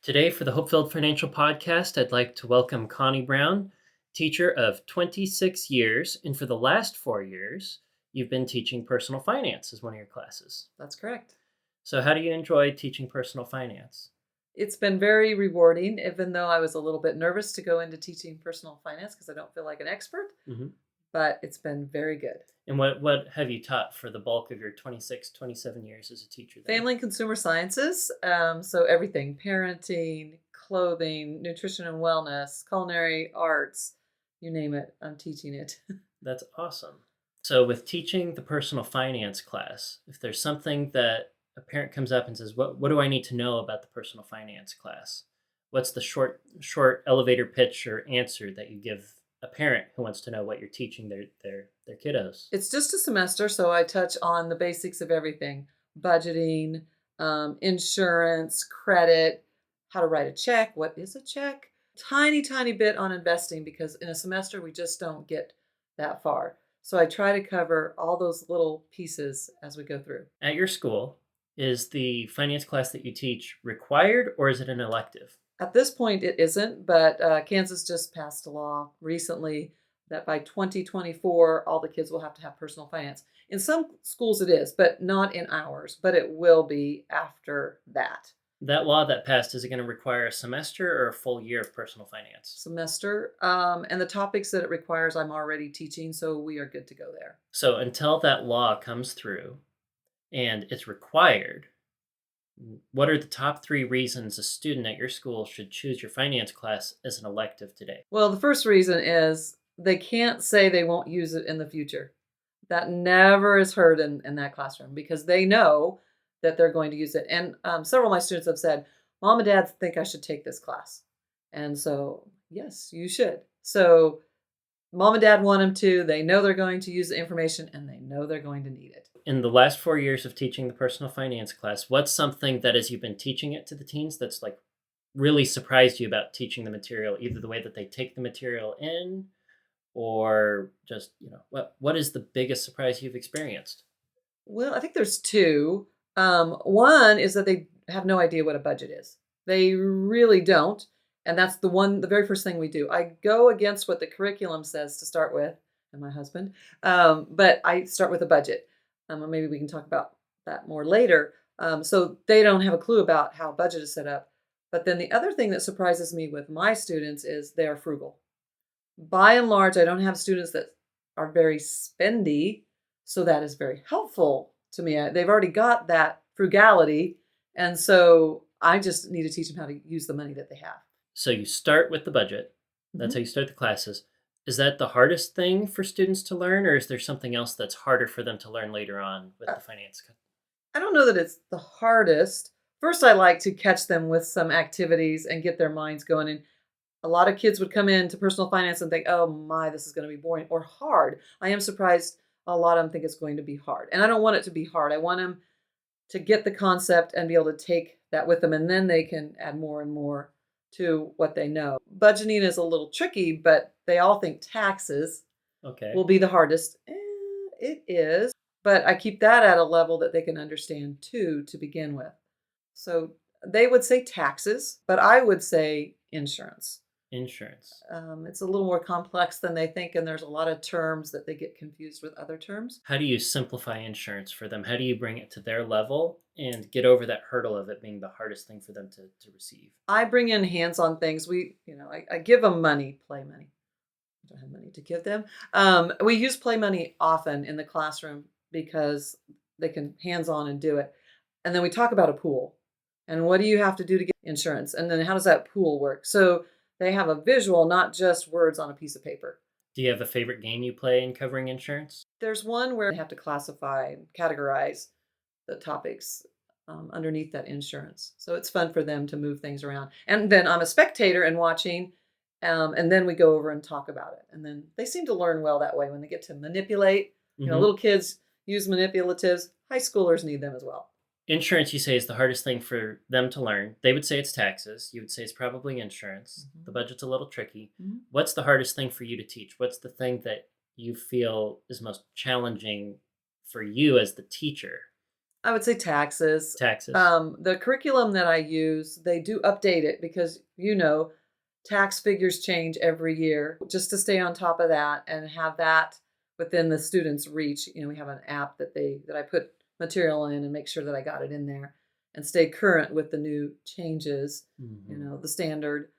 Today, for the HopeFilled Financial Podcast, I'd like to welcome Connie Braun, teacher of 26 years. And for the last 4 years, you've been teaching personal finance as one of your classes. That's correct. So, how do you enjoy teaching personal finance? It's been very rewarding, even though I was a little bit nervous to go into teaching personal finance because I don't feel like an expert, hmm but it's been very good. And what have you taught for the bulk of your 26, 27 years as a teacher then? Family and consumer sciences, so everything, parenting, clothing, nutrition and wellness, culinary arts, you name it, I'm teaching it. That's awesome. So, with teaching the personal finance class, if there's something that a parent comes up and says, "What do I need to know about the personal finance class?" What's the short elevator pitch or answer that you give a parent who wants to know what you're teaching their kiddos? It's just a semester, so I touch on the basics of everything: budgeting, insurance, credit, how to write a check, what is a check, tiny bit on investing because in a semester we just don't get that far. So I try to cover all those little pieces as we go through. At your school, is the finance class that you teach required or is it an elective? At this point, it isn't, but Kansas just passed a law recently that by 2024, all the kids will have to have personal finance. In some schools, it is, but not in ours, but it will be after that That law that passed, is it going to require a semester or a full year of personal finance? semester. And the topics that it requires, I'm already teaching, so we are good to go there. So until that law comes through and it's required, what are the top 3 reasons a student at your school should choose your finance class as an elective today? Well, the first reason is they can't say they won't use it in the future. That never is heard in that classroom because they know that they're going to use it. And several of my students have said, Mom and Dad think I should take this class. And so, yes, you should. So, Mom and Dad want them to. They know they're going to use the information and they know they're going to need it. In the last 4 years of teaching the personal finance class, what's something that as you've been teaching it to the teens that's like really surprised you about teaching the material, either the way that they take the material in or just, what is the biggest surprise you've experienced? Well, I think there's two. One is that they have no idea what a budget is. They really don't. And that's the very first thing we do. I go against what the curriculum says to start with, and my husband, but I start with a budget. Maybe we can talk about that more later. So they don't have a clue about how a budget is set up. But then the other thing that surprises me with my students is they're frugal. By and large, I don't have students that are very spendy, so that is very helpful to me. They've already got that frugality, and so I just need to teach them how to use the money that they have. So you start with the budget. That's Mhm. how you start the classes. Is that the hardest thing for students to learn, or is there something else that's harder for them to learn later on with Uh, the finance? I don't know that it's the hardest. First, I like to catch them with some activities and get their minds going. And a lot of kids would come into personal finance and think, oh my, this is going to be boring or hard. I am surprised a lot of them think it's going to be hard. And I don't want it to be hard. I want them to get the concept and be able to take that with them. And then they can add more and more to what they know. Budgeting is a little tricky, but they all think taxes Okay. will be the hardest. It is, but I keep that at a level that they can understand too to begin with. So they would say taxes, but I would say insurance. Insurance. It's a little more complex than they think, and there's a lot of terms that they get confused with other terms. How do you simplify insurance for them? How do you bring it to their level and get over that hurdle of it being the hardest thing for them to receive? I bring in hands-on things. I give them money, play money. I don't have money to give them. We use play money often in the classroom because they can hands-on and do it. And then we talk about a pool and what do you have to do to get insurance? And then how does that pool work? So they have a visual, not just words on a piece of paper. Do you have a favorite game you play in covering insurance? There's one where they have to classify and categorize the topics underneath that insurance. So it's fun for them to move things around. And then I'm a spectator and watching, and then we go over and talk about it. And then they seem to learn well that way when they get to manipulate. Mhm. Little kids use manipulatives. High schoolers need them as well. Insurance, you say, is the hardest thing for them to learn. They would say it's taxes. You would say it's probably insurance. Mhm. The budget's a little tricky. Mhm. What's the hardest thing for you to teach? What's the thing that you feel is most challenging for you as the teacher I would say taxes. Taxes. The curriculum that I use, they do update it because, tax figures change every year. Just to stay on top of that and have that within the students' reach, we have an app that I put material in and make sure that I got it in there and stay current with the new changes, Mhm. the standard.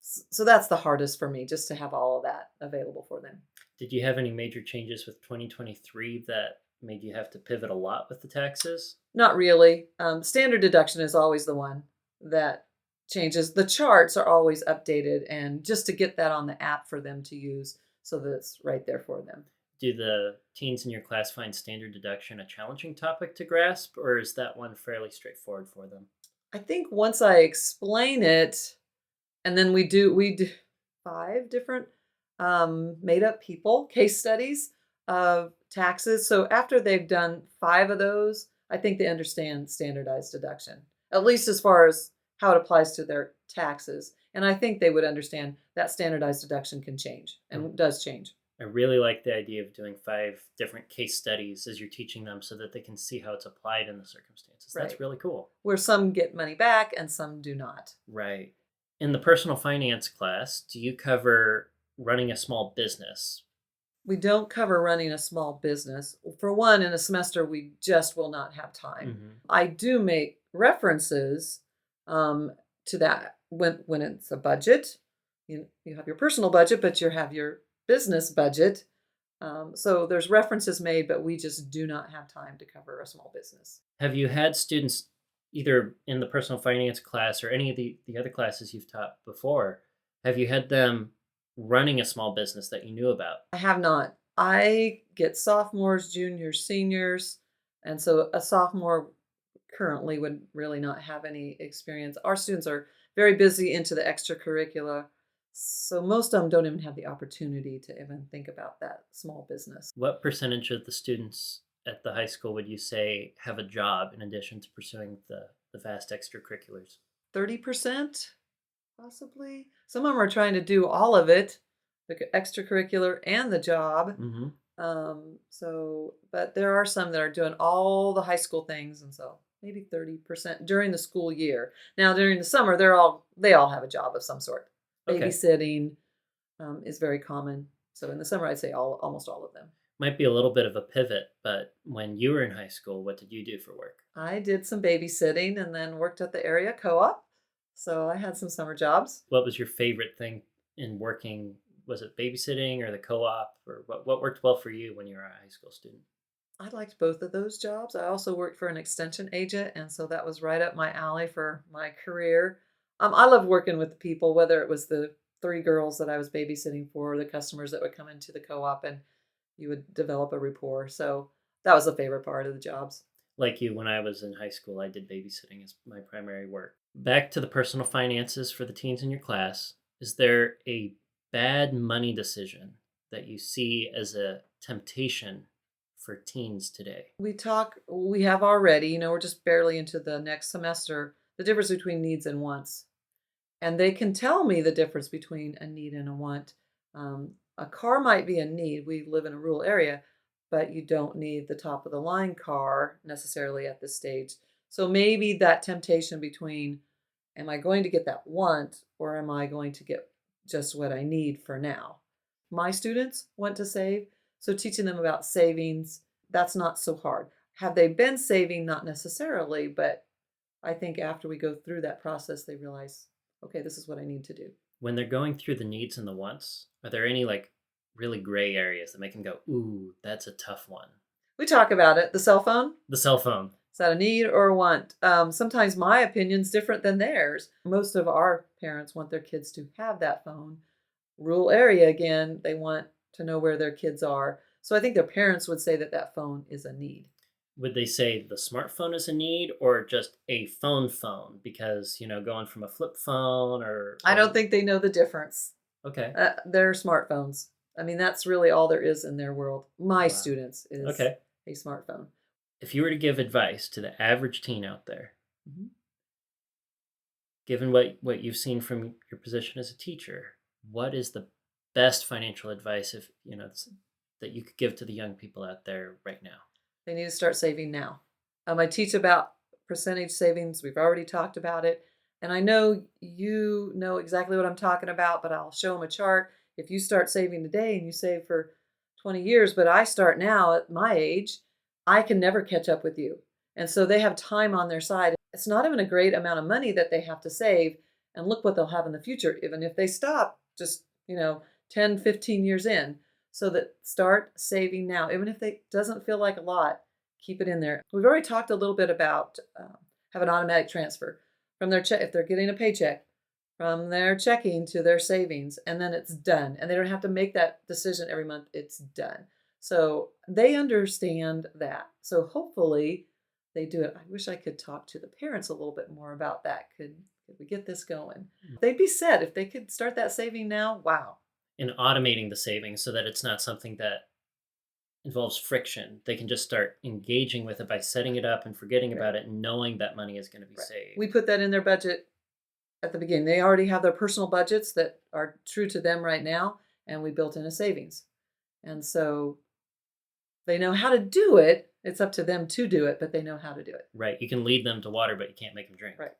So that's the hardest for me, just to have all of that available for them. Did you have any major changes with 2023 that made you have to pivot a lot with the taxes? Not really. Standard deduction is always the one that changes. The charts are always updated, and just to get that on the app for them to use so that it's right there for them. Do the teens in your class find standard deduction a challenging topic to grasp, or is that one fairly straightforward for them? I think once I explain it, and then we do 5 different, made up people, case studies of taxes. So after they've done 5 of those, I think they understand standardized deduction, at least as far as how it applies to their taxes. And I think they would understand that standardized deduction can change Mm. and does change. I really like the idea of doing 5 different case studies as you're teaching them so that they can see how it's applied in the circumstances. That's Right. really cool. Where some get money back and some do not. Right. In the personal finance class, do you cover running a small business? We don't cover running a small business. For one, in a semester, we just will not have time. Hmm. I do make references to that when it's a budget. You have your personal budget, but you have your business budget. So there's references made, but we just do not have time to cover a small business. Have you had students either in the personal finance class or any of the other classes you've taught before? Have you had them running a small business that you knew about? I have not. I get sophomores, juniors, seniors, and so a sophomore currently would really not have any experience. Our students are very busy into the extracurricular, so most of them don't even have the opportunity to even think about that small business. What percentage of the students at the high school would you say have a job in addition to pursuing the vast extracurriculars? 30%, possibly. Some of them are trying to do all of it, the extracurricular and the job. Hmm. But there are some that are doing all the high school things, and so maybe 30% during the school year. Now, during the summer, they all have a job of some sort. Okay. Babysitting is very common. So in the summer, I'd say almost all of them. Might be a little bit of a pivot, but when you were in high school, what did you do for work? I did some babysitting and then worked at the area co-op. So I had some summer jobs. What was your favorite thing in working? Was it babysitting or the co-op, or what worked well for you when you were a high school student? I liked both of those jobs. I also worked for an extension agent, and so that was right up my alley for my career. I love working with the people, whether it was the 3 girls that I was babysitting for, or the customers that would come into the co-op, and you would develop a rapport. So that was a favorite part of the jobs. Like you, when I was in high school, I did babysitting as my primary work. Back to the personal finances for the teens in your class. Is there a bad money decision that you see as a temptation for teens today? We have already, we're just barely into the next semester, the difference between needs and wants. And they can tell me the difference between a need and a want. A car might be a need. We live in a rural area, but you don't need the top of the line car necessarily at this stage. So maybe that temptation between, am I going to get that want, or am I going to get just what I need for now? My students want to save, so teaching them about savings, that's not so hard. Have they been saving? Not necessarily, but I think after we go through that process, they realize, okay, this is what I need to do. When they're going through the needs and the wants, are there any like really gray areas that make them go, ooh, that's a tough one? We talk about it. The cell phone, The cell phone. is that a need or a want? Sometimes my opinion's different than theirs. Most of our parents want their kids to have that phone. Rural area, again, they want to know where their kids are. So I think their parents would say that that phone is a need. Would they say the smartphone is a need or just a phone? Because, going from a flip phone I don't think they know the difference. Okay. They're smartphones. I mean, that's really all there is in their world. My Wow. students is Okay. a smartphone. If you were to give advice to the average teen out there, Mhm. given what you've seen from your position as a teacher, what is the best financial advice that you could give to the young people out there right now? They need to start saving now. I teach about percentage savings. We've already talked about it. And I know you know exactly what I'm talking about, but I'll show them a chart. If you start saving today and you save for 20 years, but I start now at my age, I can never catch up with you. And so they have time on their side. It's not even a great amount of money that they have to save. And look what they'll have in the future, even if they stop just, 10, 15 years in. So that start saving now, even if it doesn't feel like a lot, keep it in there. We've already talked a little bit about have an automatic transfer from their check if they're getting a paycheck from their checking to their savings, and then it's done. And they don't have to make that decision every month. It's done. So they understand that. So hopefully they do it. I wish I could talk to the parents a little bit more about that. Could we get this going? They'd be set if they could start that saving now. Wow. And automating the savings so that it's not something that involves friction. They can just start engaging with it by setting it up and forgetting Right. about it and knowing that money is going to be Right. saved. We put that in their budget at the beginning. They already have their personal budgets that are true to them right now, and we built in a savings. And so they know how to do it. It's up to them to do it, but they know how to do it. Right. You can lead them to water, but you can't make them drink. Right.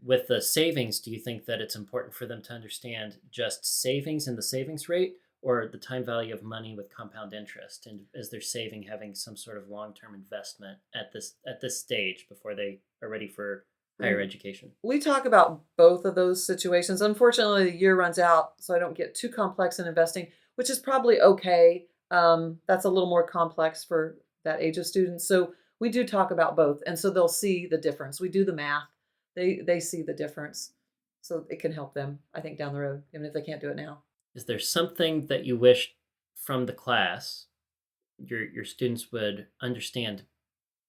With the savings, do you think that it's important for them to understand just savings and the savings rate, or the time value of money with compound interest, and as they're saving, having some sort of long-term investment at this stage before they are ready for higher education? We talk about both of those situations. Unfortunately, the year runs out, so I don't get too complex in investing, which is probably okay. That's a little more complex for that age of students. So we do talk about both, and so they'll see the difference. We do the math. They see the difference, so it can help them, I think, down the road, even if they can't do it now. Is there something that you wish from the class your students would understand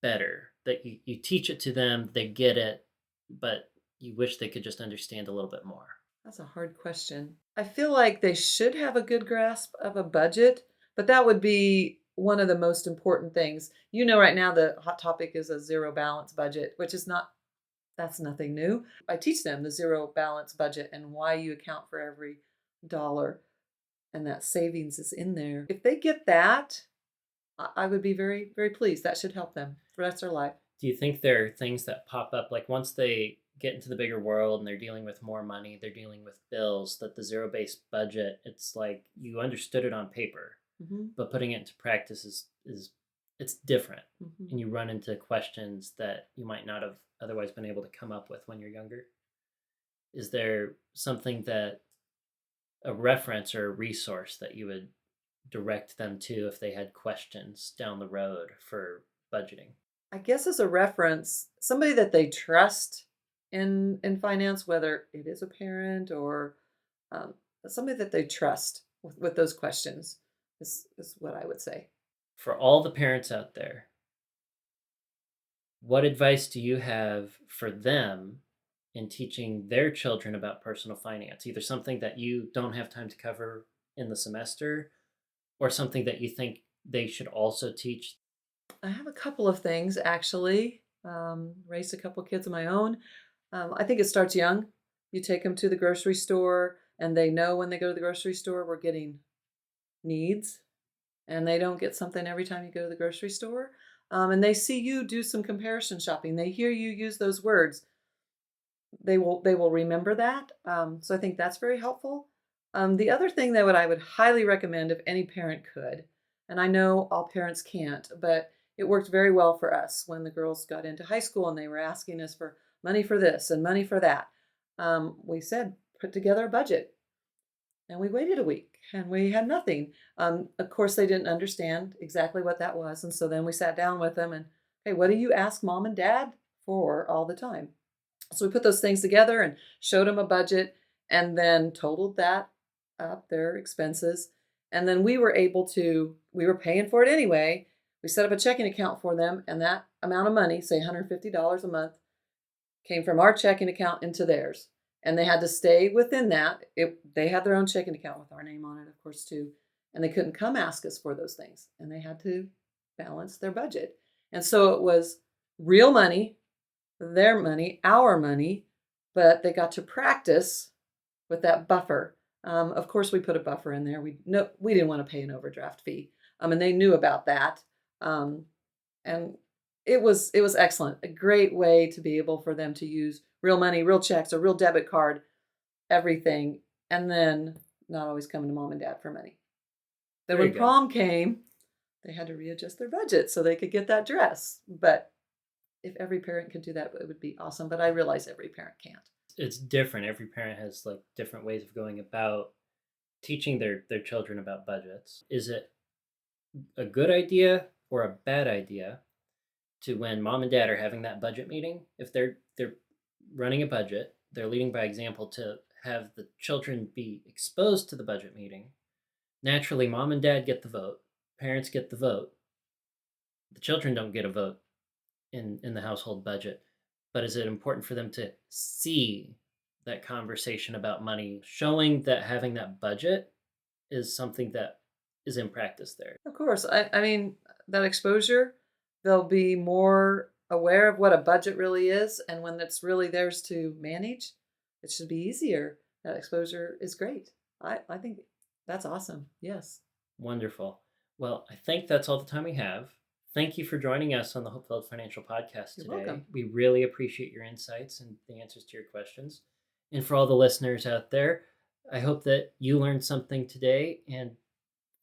better, that you teach it to them, they get it, but you wish they could just understand a little bit more? That's a hard question. I feel like they should have a good grasp of a budget, but that would be one of the most important things. Right now the hot topic is a zero balance budget, which is not that's nothing new. I teach them the zero balance budget and why you account for every dollar and that savings is in there. If they get that, I would be very, very pleased. That should help them for the rest of their life. Do you think there are things that pop up, like once they get into the bigger world and they're dealing with more money, they're dealing with bills, that the zero based budget, it's like you understood it on paper, Hmm. but putting it into practice is it's different, Hmm. and you run into questions that you might not have otherwise been able to come up with when you're younger. Is there something that a reference or a resource that you would direct them to if they had questions down the road for budgeting? I guess as a reference, somebody that they trust in finance, whether it is a parent or um, somebody that they trust with those questions, is what I would say. For all the parents out there, what advice do you have for them in teaching their children about personal finance? Either something that you don't have time to cover in the semester, or something that you think they should also teach. I have a couple of things actually. Raised a couple kids of my own. I think it starts young. You take them to the grocery store, and they know when they go to the grocery store, we're getting needs, and they don't get something every time you go to the grocery store. And they see you do some comparison shopping. They hear you use those words. They will remember that. So I think that's very helpful. The other thing that I would highly recommend if any parent could, and I know all parents can't, but it worked very well for us when the girls got into high school and they were asking us for money for this and money for that. We said, put together a budget. And we waited a week and we had nothing. Of course, they didn't understand exactly what that was. And so then we sat down with them and, hey, what do you ask mom and dad for all the time? So we put those things together and showed them a budget and then totaled that up, their expenses. And then we were paying for it anyway. We set up a checking account for them, and that amount of money, say $150 a month, came from our checking account into theirs. And they had to stay within that. They had their own checking account with our name on it, of course, too. And they couldn't come ask us for those things. And they had to balance their budget. And so it was real money, their money, our money, but they got to practice with that buffer. Of course, we put a buffer in there. We didn't want to pay an overdraft fee, and they knew about that. And it was excellent. A great way to be able for them to use real money, real checks, a real debit card, everything, and then not always coming to mom and dad for money. Then There you when go. prom came, they had to readjust their budget so they could get that dress. But if every parent could do that, it would be awesome. But I realize every parent can't. It's different. Every parent has like different ways of going about teaching their children about budgets. Is it a good idea or a bad idea to, when mom and dad are having that budget meeting, if they're running a budget, they're leading by example, to have the children be exposed to the budget meeting? Naturally, mom and dad get the vote, parents get the vote. The children don't get a vote in the household budget. But is it important for them to see that conversation about money, showing that having that budget is something that is in practice there? Of course, I mean, that exposure, they'll be more aware of what a budget really is, and when it's really theirs to manage, it should be easier. That exposure is great. I think that's awesome. Yes. Wonderful. Well, I think that's all the time we have. Thank you for joining us on the HopeFilled Financial Podcast You're today. welcome. We really appreciate your insights and the answers to your questions. And for all the listeners out there, I hope that you learned something today and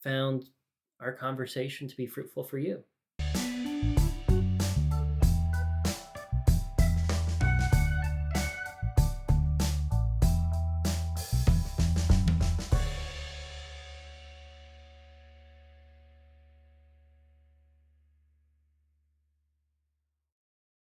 found our conversation to be fruitful for you.